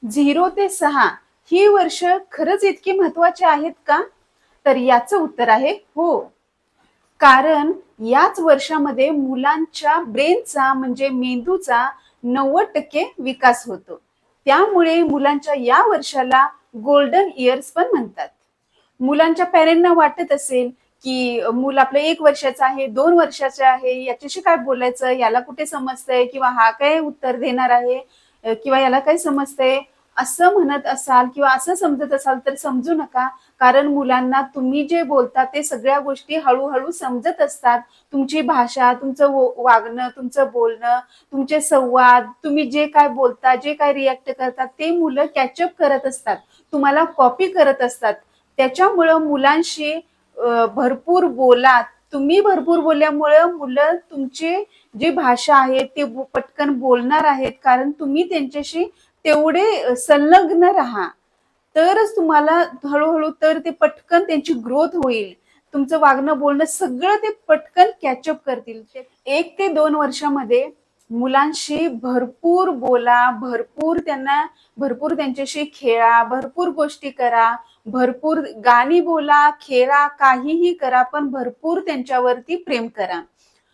0 ते 6 ही वर्ष खरंच इतकी महत्वाची आहेत का? तर याचं उत्तर आहे हो. कारण याच वर्षामध्ये मुलांच्या ब्रेनचा म्हणजे मेंदूचा 90% विकास होतो. त्यामुळे मुलांच्या या वर्षाला गोल्डन इयर्स पण म्हणतात. मुलांच्या पॅरेंटना वाटत असेल, की मूल आपलं 1 वर्षाचं आहे, 2 वर्षाचं आहे, याच्याशी काय बोलायचं, याला कुठे समजतंय किंवा हा काय उत्तर देणार आहे किंवा याला काय समजतंय, असं म्हणत असाल किंवा असं समजत असाल तर समजू नका. कारण मुलांना तुम्ही जे बोलता ते सगळ्या गोष्टी हळू-हळू समजत असतात. तुमची भाषा, तुमचं वागणं, तुमचं बोलणं, तुमचे संवाद, तुम्ही जे काय बोलता, जे काय रिएक्ट करतात ते मुलं कॅचअप करत असतात. तुम्हाला कॉपी करत असतात. त्याच्यामुळं मुलांशी भरपूर बोला. तुम्ही भरपूर बोलल्यामुळं मुलं तुमची जी भाषा आहे ते पटकन बोलणार आहेत. कारण तुम्ही त्यांच्याशी तेवढे संलग्न राहा. तरच तुम्हाला हळूहळू तर ते पटकन त्यांची ग्रोथ होईल. तुमचं वागणं बोलणं सगळं ते पटकन कॅचअप करतील. 1 ते 2 वर्षामध्ये मुलांशी भरपूर बोला, भरपूर त्यांच्याशी खेळा, भरपूर गोष्टी करा, भरपूर गाणी बोला, खेळा, काहीही करा, पण भरपूर त्यांच्यावरती प्रेम करा.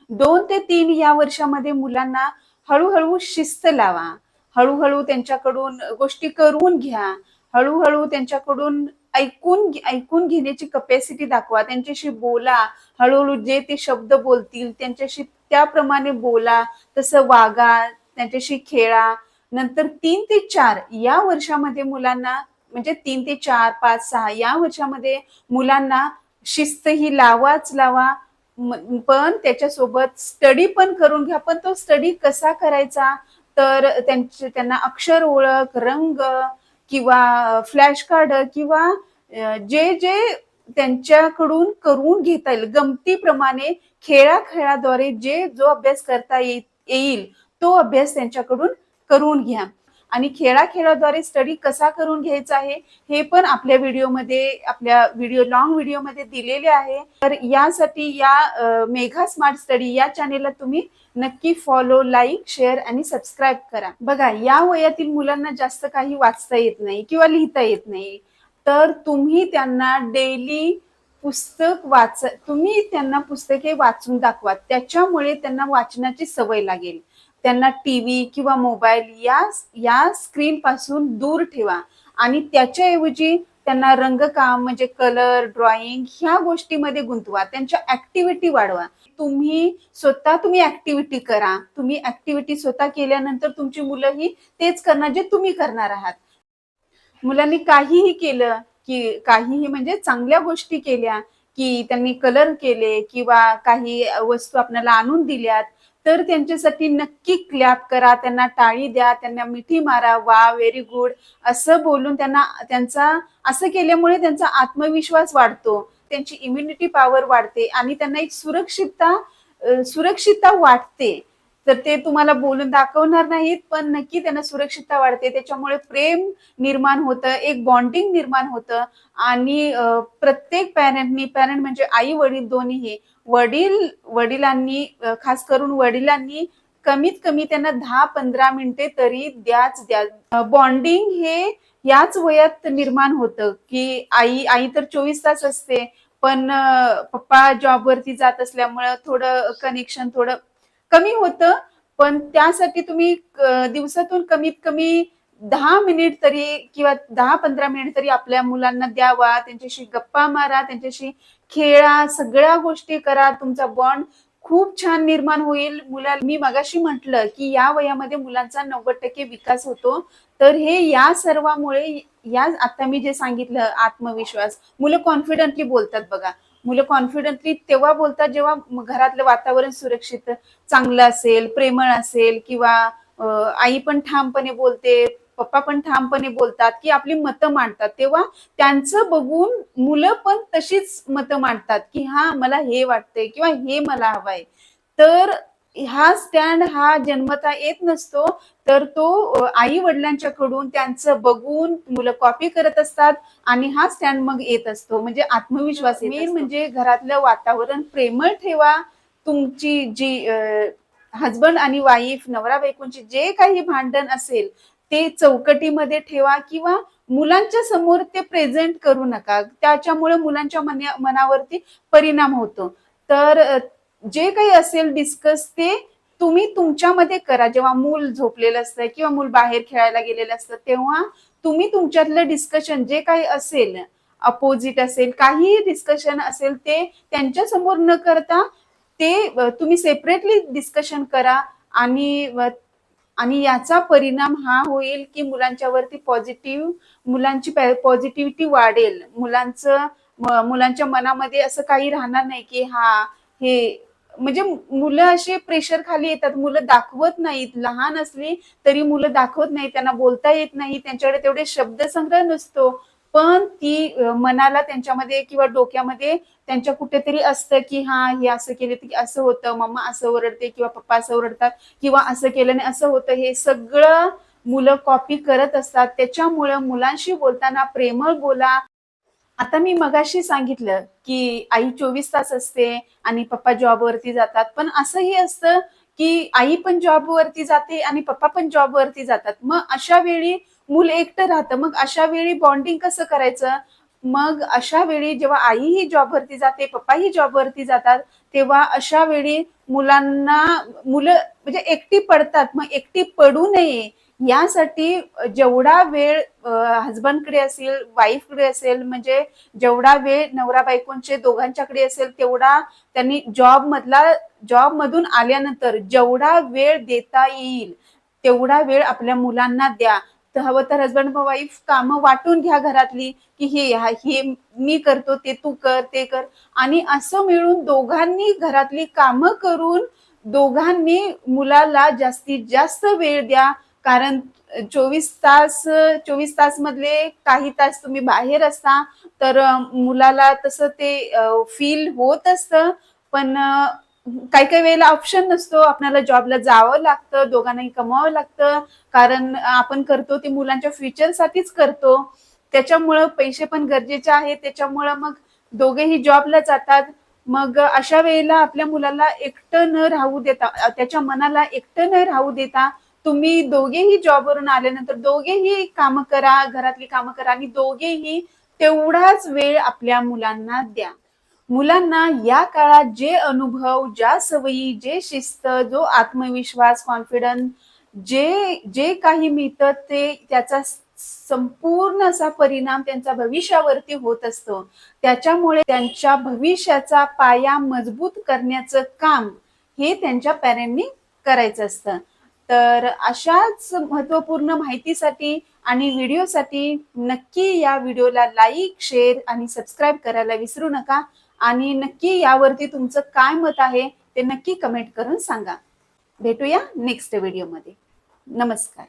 2 ते 3 या वर्षामध्ये मुलांना हळूहळू शिस्त लावा. हळूहळू त्यांच्याकडून गोष्टी करून घ्या. हळूहळू त्यांच्याकडून ऐकून घेण्याची कपॅसिटी दाखवा. त्यांच्याशी बोला. हळूहळू जे ते शब्द बोलतील त्यांच्याशी त्याप्रमाणे बोला. तसं वागा. त्यांच्याशी खेळा. नंतर 3 ते 4 या वर्षामध्ये मुलांना म्हणजे 3 ते 4, 5, 6 या वर्षामध्ये मुलांना शिस्त ही लावाच लावा. पण त्याच्यासोबत स्टडी पण करून घ्या. पण तो स्टडी कसा करायचा? तर त्यांना अक्षर ओळख, रंग किंवा फ्लॅश कार्ड किंवा जे त्यांच्याकडून करून घेता येईल गमतीप्रमाणे खेळाद्वारे जो अभ्यास करता येईल तो अभ्यास त्यांच्याकडून करून घ्या. आणि खेळाद्वारे स्टडी कसा करून घ्यायचा आहे हे पण आपल्या लॉंग व्हिडिओमध्ये दिलेले आहे. तर यासाठी या मेघा स्मार्ट स्टडी या चॅनेलला तुम्ही नक्की फॉलो, लाईक, शेअर आणि सबस्क्राईब करा. बघा, या वयातील मुलांना जास्त काही वाचता येत नाही किंवा लिहिता येत नाही. तर तुम्ही त्यांना डेली तुम्ही त्यांना पुस्तके वाचून दाखवा. त्याच्यामुळे त्यांना वाचनाची सवय लागेल. त्यांना टीव्ही किंवा मोबाईल या स्क्रीन पासून दूर ठेवा आणि त्याच्याऐवजी त्यांना रंगकाम म्हणजे कलर, ड्रॉइंग ह्या गोष्टीमध्ये गुंतवा. त्यांच्या ऍक्टिव्हिटी वाढवा. तुम्ही ऍक्टिव्हिटी करा. तुम्ही ऍक्टिव्हिटी स्वतः केल्यानंतर तुमची मुलंही तेच करणार जे तुम्ही करणार आहात. मुलांनी काहीही केलं की काहीही म्हणजे चांगल्या गोष्टी केल्या की त्यांनी कलर केले किंवा काही वस्तू आपल्याला आणून दिल्यात तर त्यांच्यासाठी नक्की क्लॅप करा. त्यांना टाळी द्या. त्यांना मिठी मारा. वा, व्हेरी गुड असं बोलून असं केल्यामुळे त्यांचा आत्मविश्वास वाढतो. त्यांची इम्युनिटी पॉवर वाढते आणि त्यांना एक सुरक्षितता वाटते. तर ते तुम्हाला बोलून दाखवणार नाहीत, पण नक्की त्यांना सुरक्षितता वाढते. त्याच्यामुळे प्रेम निर्माण होतं, एक बॉन्डिंग निर्माण होतं आणि प्रत्येक पॅरेंट म्हणजे आई-वडील दोन्हीही वडिलांनी खास करून वडिलांनी कमीत कमी त्यांना 10-15 मिनिटे तरी द्या. बॉन्डिंग हे याच वयात निर्माण होतं, की आई तर 24 तास असते, पण पप्पा जॉबवरती जात असल्यामुळं थोडं कनेक्शन थोडं कमी होतं. पण त्यासाठी तुम्ही दिवसातून कमीत कमी 10 मिनिट तरी किंवा 10-15 मिनिट तरी आपल्या मुलांना द्यावा. त्यांच्याशी गप्पा मारा, त्यांच्याशी खेळा, सगळ्या गोष्टी करा. तुमचा बॉन्ड खूप छान निर्माण होईल. मी मगाशी म्हटलं, की या वयामध्ये मुलांचा 90% विकास होतो. तर हे या सर्वामुळे आता मी जे सांगितलं आत्मविश्वास, मुलं कॉन्फिडंटली बोलतात बघा. मुलं कॉन्फिडंटली तेव्हा बोलतात जेव्हा घरातलं वातावरण सुरक्षित चांगलं असेल, प्रेमळ असेल किंवा आई पण ठामपणे बोलते, पप्पा पण ठामपणे बोलतात की आपली मतं मांडतात. तेव्हा त्यांचं बघून मुलं पण तशीच मतं मांडतात की हा मला हे वाटतंय किंवा हे मला हवंय. तर हा जन्मता येत नसतो. तर तो आई वडिलांच्याकडून त्यांचं बघून मुलं कॉपी करत असतात आणि हा स्टँड मग येत असतो. म्हणजे आत्मविश्वास मेन म्हणजे घरातलं वातावरण प्रेमळ ठेवा. तुमची जी हजबंड आणि वाईफ, नवरा बायकोंची जे काही भांडण असेल ते चौकटीमध्ये ठेवा किंवा मुलांच्या समोर ते प्रेझेंट करू नका. त्याच्यामुळे मुलांच्या मनावरती परिणाम होतो. तर जे काही असेल डिस्कस ते तुम्ही तुमच्यामध्ये करा. जेव्हा मूल झोपलेलं असतं किंवा मूल बाहेर खेळायला गेलेलं असतं, तेव्हा तुम्ही तुमच्यातलं डिस्कशन जे काही असेल, अपोजिट असेल, काहीही डिस्कशन असेल, ते त्यांच्या समोर न करता ते तुम्ही सेपरेटली डिस्कशन करा. आणि आणि याचा परिणाम हा होईल की मुलांची पॉझिटिव्हिटी वाढेल. मुलांच्या मनामध्ये असं काही राहणार नाही की हे म्हणजे मुलं असे प्रेशर खाली येतात. मुलं दाखवत नाहीत, लहान असली तरी मुलं दाखवत नाही, त्यांना बोलता येत नाही, त्यांच्याकडे तेवढे शब्दसंग्रह नसतो. पण ती मनाला त्यांच्यामध्ये किंवा डोक्यामध्ये त्यांच्या कुठेतरी असतं की हे असं केलं की असं होतं, मम्मा असं ओरडते किंवा पप्पा असं ओरडतात किंवा असं केल्याने असं होतं. हे सगळं मुलं कॉपी करत असतात. त्याच्यामुळं मुलांशी बोलताना प्रेमळ बोला. आता मी मगाशी सांगितलं की आई 24 तास असते आणि पप्पा जॉबवरती जातात. पण असंही असतं की आई पण जॉबवरती जाते आणि पप्पा पण जॉबवरती जातात. मग अशा वेळी मूल एकटं राहतं. मग अशा वेळी बॉन्डिंग कसं करायचं? मग अशा वेळी जेव्हा आईही जॉबवरती जाते, पप्पाही जॉबवरती जातात, तेव्हा अशा वेळी मुलं म्हणजे एकटी पडतात. मग एकटी पडू नये यासाठी जेवढा वेळ हजबंडकडे असेल, वाईफकडे असेल, म्हणजे जेवढा वेळ नवरा बायकोंचे दोघांच्याकडे असेल, तेवढा त्यांनी जॉबमधून आल्यानंतर जेवढा वेळ देता येईल तेवढा वेळ आपल्या मुलांना द्या. तर हवं तर हजबंड वाईफ कामं वाटून घ्या घरातली, की हे मी करतो, ते तू कर, ते कर. आणि असं मिळून दोघांनी घरातली कामं करून दोघांनी मुलाला जास्तीत जास्त वेळ द्या. कारण 24 तास मधले काही तास तुम्ही बाहेर असता, तर मुलाला तसं ते फील होत असतं. पण काही काही वेळेला ऑप्शन नसतो, आपल्याला जॉबला जावं लागतं, दोघांनाही कमवावं लागतं. कारण आपण करतो ते मुलांच्या फ्युचरसाठीच करतो. त्याच्यामुळं पैसे पण गरजेचे आहेत. त्याच्यामुळं मग दोघेही जॉबला जातात. मग अशा वेळेला आपल्या मुलाला एकटं न राहू देता, त्याच्या मनाला एकटं न राहू देता, तुम्ही दोघेही जॉबवरून आल्यानंतर दोघेही कामं करा, घरातली कामं करा आणि दोघेही तेवढाच वेळ आपल्या मुलांना द्या. मुलांना या काळात जे अनुभव, ज्या सवयी, जे शिस्त, जो आत्मविश्वास, कॉन्फिडन्स, जे जे काही मिळतं ते त्याचा संपूर्ण असा परिणाम त्यांच्या भविष्यावरती होत असतो. त्याच्यामुळे त्यांच्या भविष्याचा पाया मजबूत करण्याचं काम हे त्यांच्या पॅरेंटनी करायचं असतं. तर अशाच महत्त्वपूर्ण माहितीसाठी आणि व्हिडिओसाठी नक्की या व्हिडिओला लाईक, शेअर आणि सबस्क्राईब करायला विसरू नका. आणि नक्की यावरती तुमचं काय मत आहे ते नक्की कमेंट करून सांगा. भेटूया नेक्स्ट व्हिडिओमध्ये. नमस्कार.